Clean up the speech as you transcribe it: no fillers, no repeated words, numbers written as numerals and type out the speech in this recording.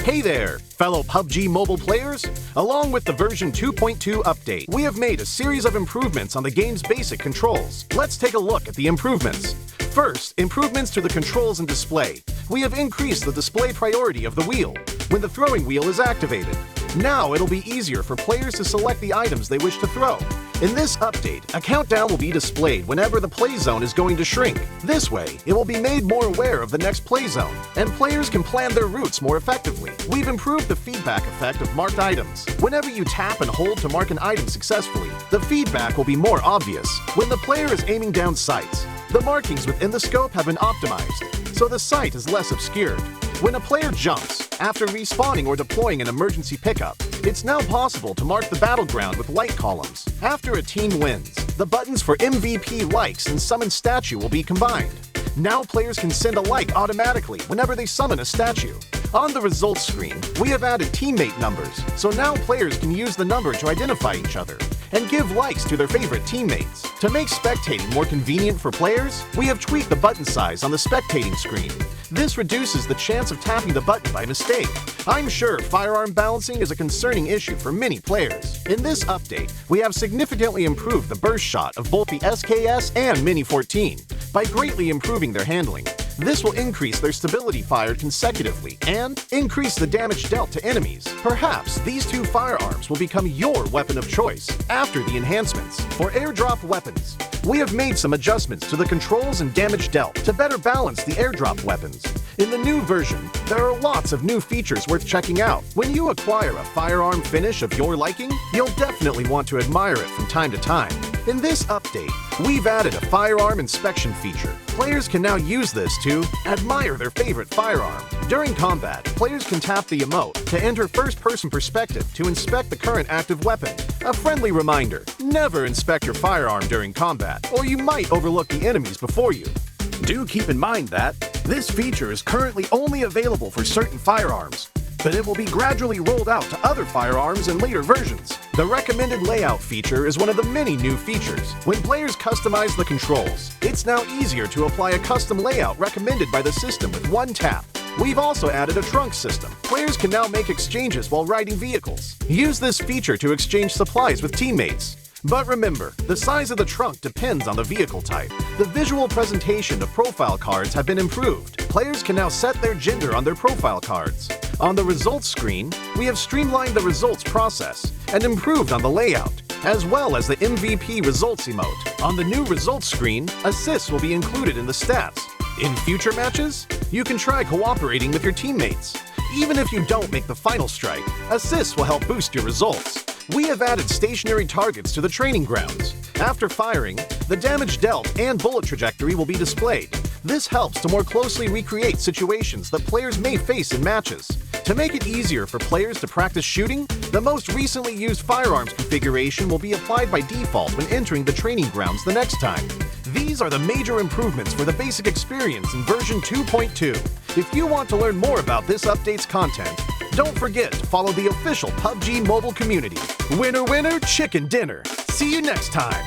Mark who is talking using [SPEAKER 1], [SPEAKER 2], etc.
[SPEAKER 1] Hey there, fellow PUBG Mobile players! Along with the version 2.2 update, we have made a series of improvements on the game's basic controls. Let's take a look at the improvements. First, improvements to the controls and display. We have increased the display priority of the wheel when the throwing wheel is activated. Now it'll be easier for players to select the items they wish to throw. In this update, a countdown will be displayed whenever the play zone is going to shrink. This way, it will be made more aware of the next play zone, and players can plan their routes more effectively. We've improved the feedback effect of marked items. Whenever you tap and hold to mark an item successfully, the feedback will be more obvious. When the player is aiming down sights, the markings within the scope have been optimized, so the sight is less obscured. When a player jumps, after respawning or deploying an emergency pickup, it's now possible to mark the battleground with light columns. After a team wins, the buttons for MVP likes and summon statue will be combined. Now players can send a like automatically whenever they summon a statue. On the results screen, we have added teammate numbers, so now players can use the number to identify each other and give likes to their favorite teammates. To make spectating more convenient for players, we have tweaked the button size on the spectating screen. This reduces the chance of tapping the button by mistake. I'm sure firearm balancing is a concerning issue for many players. In this update, we have significantly improved the burst shot of both the SKS and Mini 14 by greatly improving their handling. This will increase their stability fired consecutively and increase the damage dealt to enemies. Perhaps these two firearms will become your weapon of choice after the enhancements. For airdrop weapons, we have made some adjustments to the controls and damage dealt to better balance the airdrop weapons. In the new version, there are lots of new features worth checking out. When you acquire a firearm finish of your liking, you'll definitely want to admire it from time to time. In this update, we've added a firearm inspection feature. Players can now use this to admire their favorite firearm. During combat, players can tap the emote to enter first-person perspective to inspect the current active weapon. A friendly reminder, never inspect your firearm during combat, or you might overlook the enemies before you. Do keep in mind that this feature is currently only available for certain firearms, but it will be gradually rolled out to other firearms in later versions. The recommended layout feature is one of the many new features. When players customize the controls, it's now easier to apply a custom layout recommended by the system with one tap. We've also added a trunk system. Players can now make exchanges while riding vehicles. Use this feature to exchange supplies with teammates. But remember, the size of the trunk depends on the vehicle type. The visual presentation of profile cards have been improved. Players can now set their gender on their profile cards. On the results screen, we have streamlined the results process and improved on the layout, as well as the MVP results emote. On the new results screen, assists will be included in the stats. In future matches, you can try cooperating with your teammates. Even if you don't make the final strike, assists will help boost your results. We have added stationary targets to the training grounds. After firing, the damage dealt and bullet trajectory will be displayed. This helps to more closely recreate situations that players may face in matches. To make it easier for players to practice shooting, the most recently used firearms configuration will be applied by default when entering the training grounds the next time. These are the major improvements for the basic experience in version 2.2. If you want to learn more about this update's content, don't forget to follow the official PUBG Mobile community. Winner, winner, chicken dinner. See you next time.